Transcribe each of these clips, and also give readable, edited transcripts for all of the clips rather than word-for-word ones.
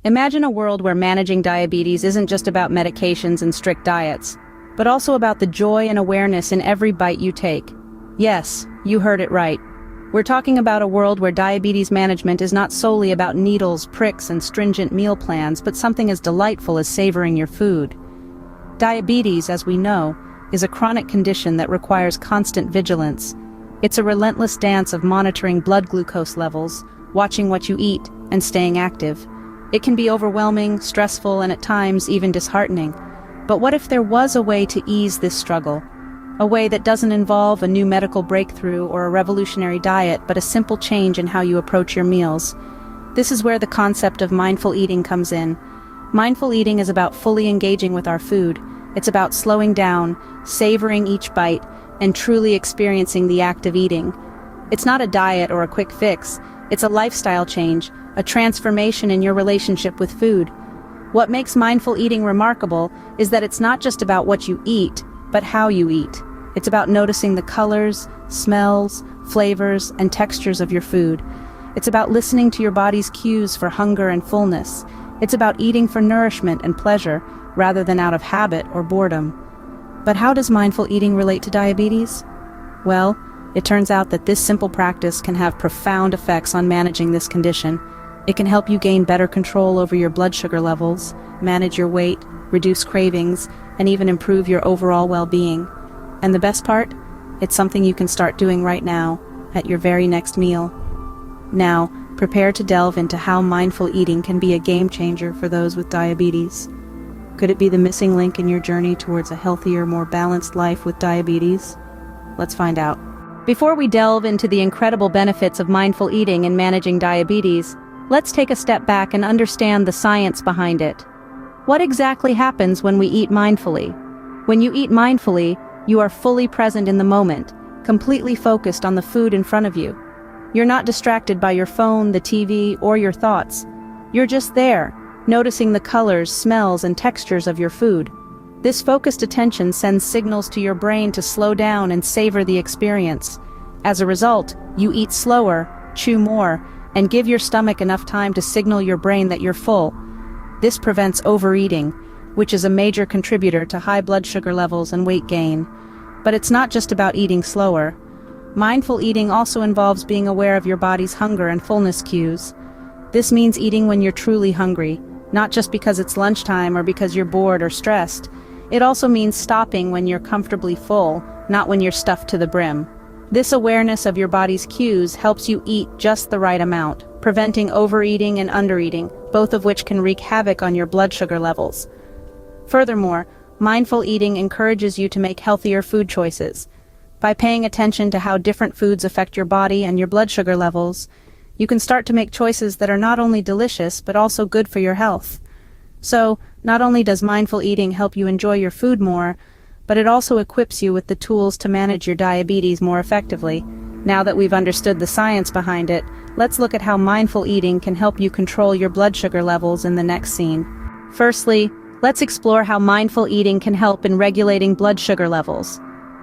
Imagine a world where managing diabetes isn't just about medications and strict diets, but also about the joy and awareness in every bite you take. Yes, you heard it right. We're talking about a world where diabetes management is not solely about needles, pricks, and stringent meal plans, but something as delightful as savoring your food. Diabetes, as we know, is a chronic condition that requires constant vigilance. It's a relentless dance of monitoring blood glucose levels, watching what you eat, and staying active. It can be overwhelming, stressful, and at times even disheartening. But what if there was a way to ease this struggle? A way that doesn't involve a new medical breakthrough or a revolutionary diet, but a simple change in how you approach your meals. This is where the concept of mindful eating comes in. Mindful eating is about fully engaging with our food. It's about slowing down, savoring each bite, and truly experiencing the act of eating. It's not a diet or a quick fix. It's a lifestyle change, a transformation in your relationship with food. What makes mindful eating remarkable is that it's not just about what you eat, but how you eat. It's about noticing the colors, smells, flavors, and textures of your food. It's about listening to your body's cues for hunger and fullness. It's about eating for nourishment and pleasure, rather than out of habit or boredom. But how does mindful eating relate to diabetes? Well, it turns out that this simple practice can have profound effects on managing this condition. It can help you gain better control over your blood sugar levels, manage your weight, reduce cravings, and even improve your overall well-being. And the best part? It's something you can start doing right now, at your very next meal. Now, prepare to delve into how mindful eating can be a game changer for those with diabetes. Could it be the missing link in your journey towards a healthier, more balanced life with diabetes? Let's find out. Before we delve into the incredible benefits of mindful eating in managing diabetes, let's take a step back and understand the science behind it. What exactly happens when we eat mindfully? When you eat mindfully, you are fully present in the moment, completely focused on the food in front of you. You're not distracted by your phone, the TV, or your thoughts. You're just there, noticing the colors, smells, and textures of your food. This focused attention sends signals to your brain to slow down and savor the experience. As a result, you eat slower, chew more, and give your stomach enough time to signal your brain that you're full. This prevents overeating, which is a major contributor to high blood sugar levels and weight gain. But it's not just about eating slower. Mindful eating also involves being aware of your body's hunger and fullness cues. This means eating when you're truly hungry, not just because it's lunchtime or because you're bored or stressed. It also means stopping when you're comfortably full, not when you're stuffed to the brim. This awareness of your body's cues helps you eat just the right amount, preventing overeating and undereating, both of which can wreak havoc on your blood sugar levels. Furthermore, mindful eating encourages you to make healthier food choices. By paying attention to how different foods affect your body and your blood sugar levels, you can start to make choices that are not only delicious but also good for your health. So, not only does mindful eating help you enjoy your food more, but it also equips you with the tools to manage your diabetes more effectively. Now that we've understood the science behind it, let's look at how mindful eating can help you control your blood sugar levels in the next scene. Firstly, let's explore how mindful eating can help in regulating blood sugar levels.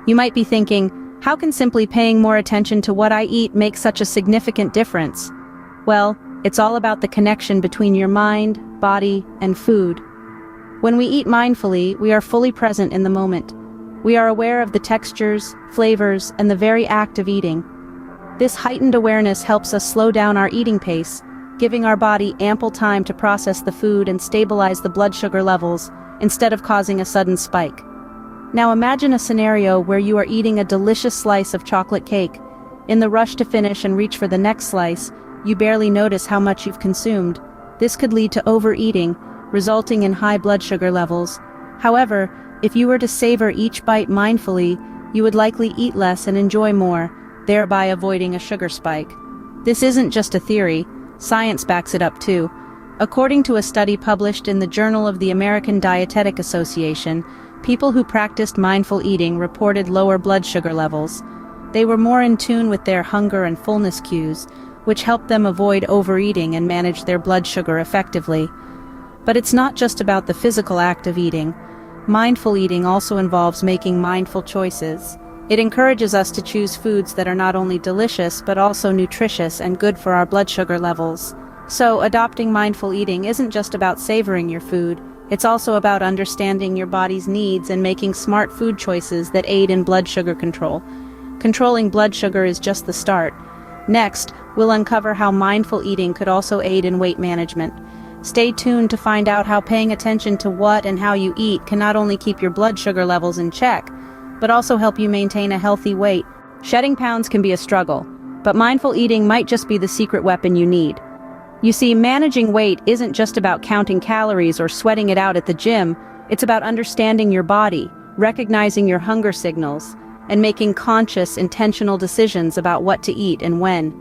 You might be thinking, how can simply paying more attention to what I eat make such a significant difference? Well, it's all about the connection between your mind, body, and food. When we eat mindfully, we are fully present in the moment. We are aware of the textures, flavors, and the very act of eating. This heightened awareness helps us slow down our eating pace, giving our body ample time to process the food and stabilize the blood sugar levels, instead of causing a sudden spike. Now imagine a scenario where you are eating a delicious slice of chocolate cake. In the rush to finish and reach for the next slice, you barely notice how much you've consumed. This could lead to overeating, resulting in high blood sugar levels. However, if you were to savor each bite mindfully, you would likely eat less and enjoy more, thereby avoiding a sugar spike. This isn't just a theory, science backs it up too. According to a study published in the Journal of the American Dietetic Association, people who practiced mindful eating reported lower blood sugar levels. They were more in tune with their hunger and fullness cues, which helped them avoid overeating and manage their blood sugar effectively. But it's not just about the physical act of eating. Mindful eating also involves making mindful choices. It encourages us to choose foods that are not only delicious but also nutritious and good for our blood sugar levels. So, adopting mindful eating isn't just about savoring your food, it's also about understanding your body's needs and making smart food choices that aid in blood sugar control. Controlling blood sugar is just the start. Next, we'll uncover how mindful eating could also aid in weight management. Stay tuned to find out how paying attention to what and how you eat can not only keep your blood sugar levels in check, but also help you maintain a healthy weight. Shedding pounds can be a struggle, but mindful eating might just be the secret weapon you need. You see, managing weight isn't just about counting calories or sweating it out at the gym, it's about understanding your body, recognizing your hunger signals, and making conscious, intentional decisions about what to eat and when.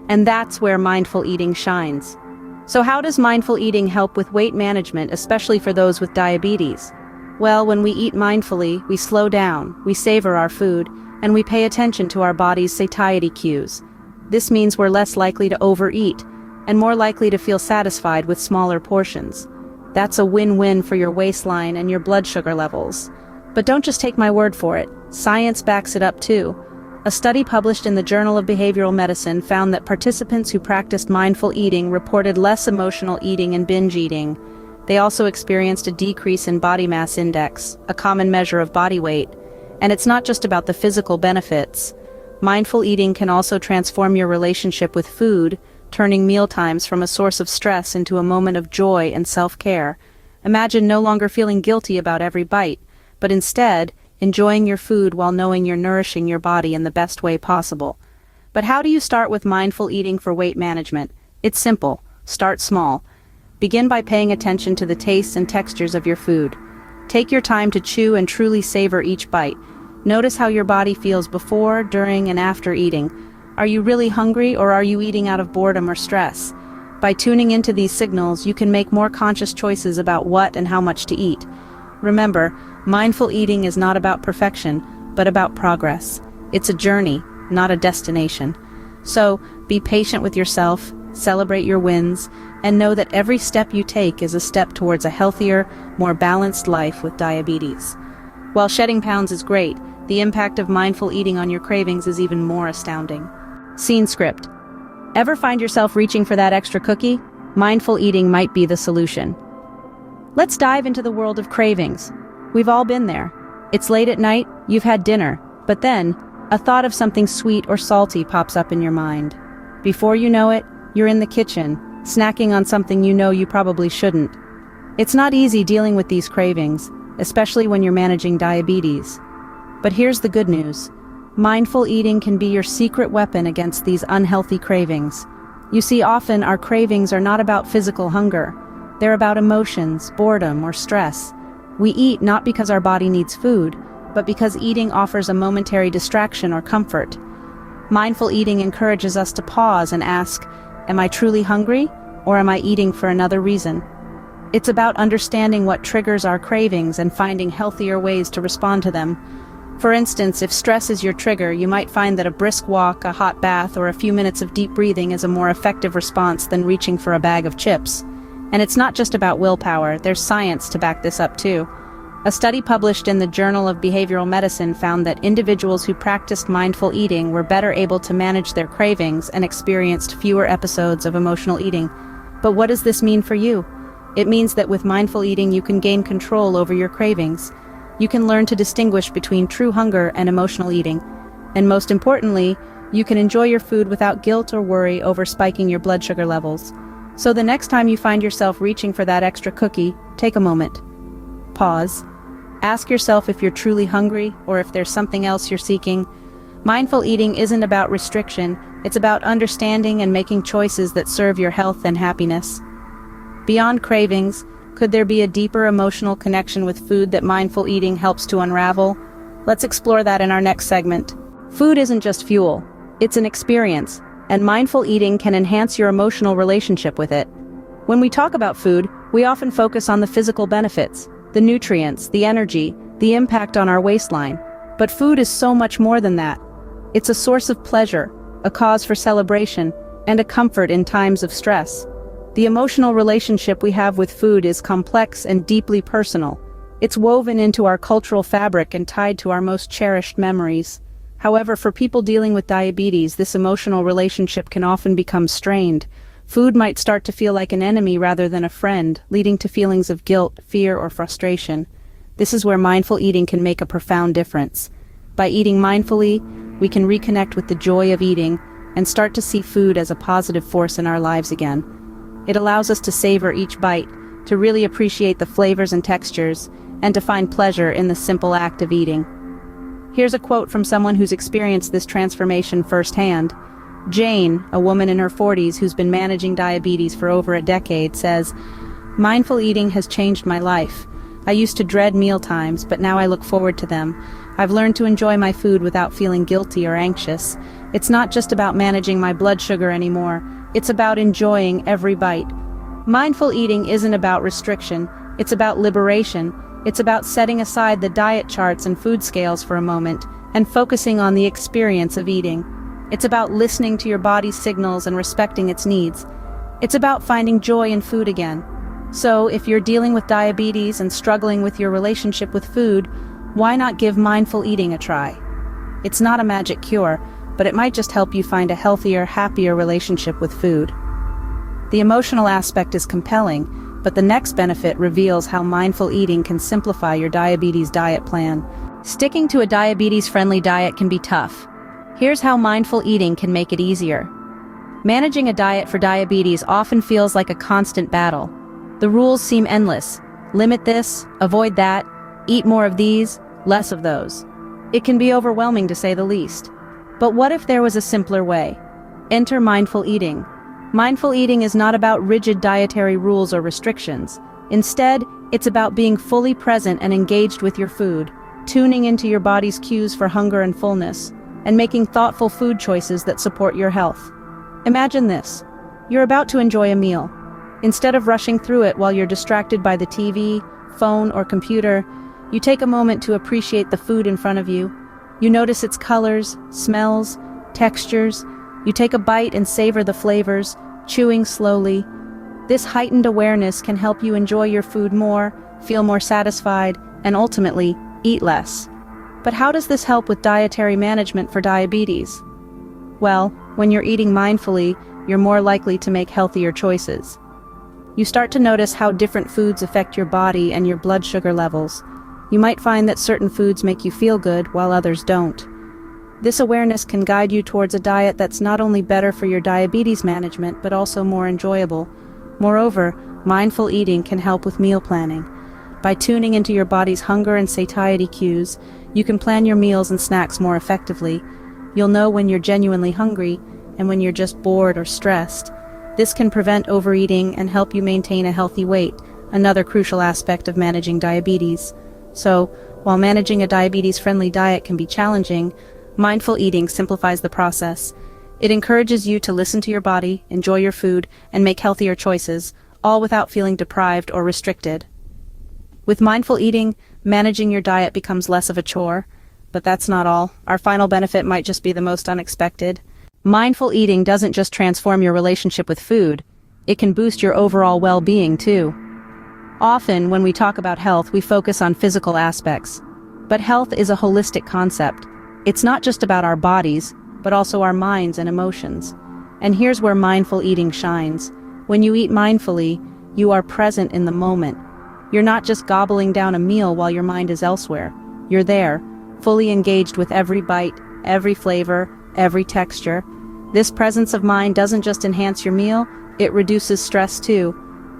And that's where mindful eating shines. So how does mindful eating help with weight management, especially for those with diabetes? Well, when we eat mindfully, we slow down, we savor our food, and we pay attention to our body's satiety cues. This means we're less likely to overeat, and more likely to feel satisfied with smaller portions. That's a win-win for your waistline and your blood sugar levels. But don't just take my word for it. Science backs it up too. A study published in the Journal of Behavioral Medicine found that participants who practiced mindful eating reported less emotional eating and binge eating. They also experienced a decrease in body mass index, a common measure of body weight. And it's not just about the physical benefits. Mindful eating can also transform your relationship with food, turning mealtimes from a source of stress into a moment of joy and self-care. Imagine no longer feeling guilty about every bite, but instead, enjoying your food while knowing you're nourishing your body in the best way possible. But how do you start with mindful eating for weight management? It's simple. Start small. Begin by paying attention to the tastes and textures of your food. Take your time to chew and truly savor each bite. Notice how your body feels before, during, and after eating. Are you really hungry, or are you eating out of boredom or stress? By tuning into these signals, you can make more conscious choices about what and how much to eat. Remember, mindful eating is not about perfection, but about progress. It's a journey, not a destination. So, be patient with yourself, celebrate your wins, and know that every step you take is a step towards a healthier, more balanced life with diabetes. While shedding pounds is great, the impact of mindful eating on your cravings is even more astounding. Scene script. Ever find yourself reaching for that extra cookie? Mindful eating might be the solution. Let's dive into the world of cravings. We've all been there. It's late at night, you've had dinner, but then, a thought of something sweet or salty pops up in your mind. Before you know it, you're in the kitchen, snacking on something you know you probably shouldn't. It's not easy dealing with these cravings, especially when you're managing diabetes. But here's the good news. Mindful eating can be your secret weapon against these unhealthy cravings. You see, often our cravings are not about physical hunger. They're about emotions, boredom, or stress. We eat not because our body needs food, but because eating offers a momentary distraction or comfort. Mindful eating encourages us to pause and ask, am I truly hungry, or am I eating for another reason? It's about understanding what triggers our cravings and finding healthier ways to respond to them. For instance, if stress is your trigger, you might find that a brisk walk, a hot bath, or a few minutes of deep breathing is a more effective response than reaching for a bag of chips. And it's not just about willpower, there's science to back this up too. A study published in the Journal of Behavioral Medicine found that individuals who practiced mindful eating were better able to manage their cravings and experienced fewer episodes of emotional eating. But what does this mean for you? It means that with mindful eating you can gain control over your cravings. You can learn to distinguish between true hunger and emotional eating. And most importantly, you can enjoy your food without guilt or worry over spiking your blood sugar levels. So the next time you find yourself reaching for that extra cookie, take a moment. Pause. Ask yourself if you're truly hungry or if there's something else you're seeking. Mindful eating isn't about restriction, it's about understanding and making choices that serve your health and happiness. Beyond cravings, could there be a deeper emotional connection with food that mindful eating helps to unravel? Let's explore that in our next segment. Food isn't just fuel, it's an experience, and mindful eating can enhance your emotional relationship with it. When we talk about food, we often focus on the physical benefits, the nutrients, the energy, the impact on our waistline. But food is so much more than that. It's a source of pleasure, a cause for celebration, and a comfort in times of stress. The emotional relationship we have with food is complex and deeply personal. It's woven into our cultural fabric and tied to our most cherished memories. However, for people dealing with diabetes, this emotional relationship can often become strained. Food might start to feel like an enemy rather than a friend, leading to feelings of guilt, fear, or frustration. This is where mindful eating can make a profound difference. By eating mindfully, we can reconnect with the joy of eating and start to see food as a positive force in our lives again. It allows us to savor each bite, to really appreciate the flavors and textures, and to find pleasure in the simple act of eating. Here's a quote from someone who's experienced this transformation firsthand. Jane, a woman in her 40s who's been managing diabetes for over a decade, says, "Mindful eating has changed my life. I used to dread meal times, but now I look forward to them. I've learned to enjoy my food without feeling guilty or anxious. It's not just about managing my blood sugar anymore. It's about enjoying every bite." Mindful eating isn't about restriction, it's about liberation. It's about setting aside the diet charts and food scales for a moment and focusing on the experience of eating. It's about listening to your body's signals and respecting its needs. It's about finding joy in food again. So, if you're dealing with diabetes and struggling with your relationship with food, why not give mindful eating a try? It's not a magic cure, but it might just help you find a healthier, happier relationship with food. The emotional aspect is compelling, but the next benefit reveals how mindful eating can simplify your diabetes diet plan. Sticking to a diabetes-friendly diet can be tough. Here's how mindful eating can make it easier. Managing a diet for diabetes often feels like a constant battle. The rules seem endless. Limit this, avoid that, eat more of these, less of those. It can be overwhelming to say the least. But what if there was a simpler way? Enter mindful eating. Mindful eating is not about rigid dietary rules or restrictions. Instead, it's about being fully present and engaged with your food, tuning into your body's cues for hunger and fullness, and making thoughtful food choices that support your health. Imagine this. You're about to enjoy a meal. Instead of rushing through it while you're distracted by the TV, phone, or computer, you take a moment to appreciate the food in front of you. You notice its colors, smells, textures. You take a bite and savor the flavors, chewing slowly. This heightened awareness can help you enjoy your food more, feel more satisfied, and ultimately, eat less. But how does this help with dietary management for diabetes? Well, when you're eating mindfully, you're more likely to make healthier choices. You start to notice how different foods affect your body and your blood sugar levels. You might find that certain foods make you feel good while others don't. This awareness can guide you towards a diet that's not only better for your diabetes management, but also more enjoyable. Moreover, mindful eating can help with meal planning. By tuning into your body's hunger and satiety cues, you can plan your meals and snacks more effectively. You'll know when you're genuinely hungry and when you're just bored or stressed. This can prevent overeating and help you maintain a healthy weight, another crucial aspect of managing diabetes. So, while managing a diabetes-friendly diet can be challenging, mindful eating simplifies the process. It encourages you to listen to your body, enjoy your food, and make healthier choices, all without feeling deprived or restricted. With mindful eating, managing your diet becomes less of a chore. But that's not all. Our final benefit might just be the most unexpected. Mindful eating doesn't just transform your relationship with food, it can boost your overall well-being too. Often, when we talk about health, we focus on physical aspects. But health is a holistic concept. It's not just about our bodies, but also our minds and emotions. And here's where mindful eating shines. When you eat mindfully, you are present in the moment. You're not just gobbling down a meal while your mind is elsewhere. You're there, fully engaged with every bite, every flavor, every texture. This presence of mind doesn't just enhance your meal, it reduces stress too.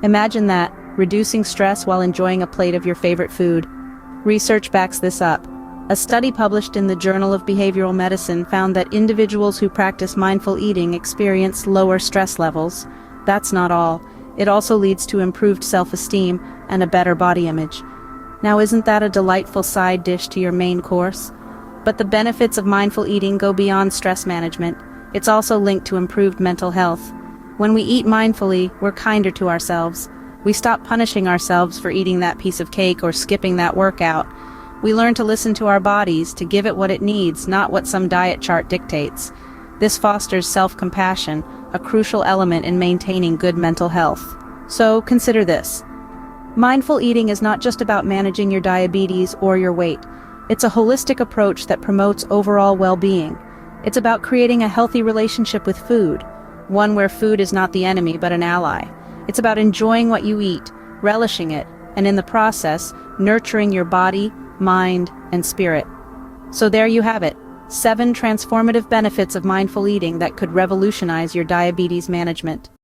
Imagine that, reducing stress while enjoying a plate of your favorite food. Research backs this up. A study published in the Journal of Behavioral Medicine found that individuals who practice mindful eating experience lower stress levels. That's not all. It also leads to improved self-esteem and a better body image. Now, isn't that a delightful side dish to your main course? But the benefits of mindful eating go beyond stress management. It's also linked to improved mental health. When we eat mindfully, we're kinder to ourselves. We stop punishing ourselves for eating that piece of cake or skipping that workout. We learn to listen to our bodies, to give it what it needs, not what some diet chart dictates. This fosters self-compassion, a crucial element in maintaining good mental health. So, consider this. Mindful eating is not just about managing your diabetes or your weight. It's a holistic approach that promotes overall well-being. It's about creating a healthy relationship with food, one where food is not the enemy but an ally. It's about enjoying what you eat, relishing it, and in the process, nurturing your body, mind, and spirit. So there you have it, 7 transformative benefits of mindful eating that could revolutionize your diabetes management.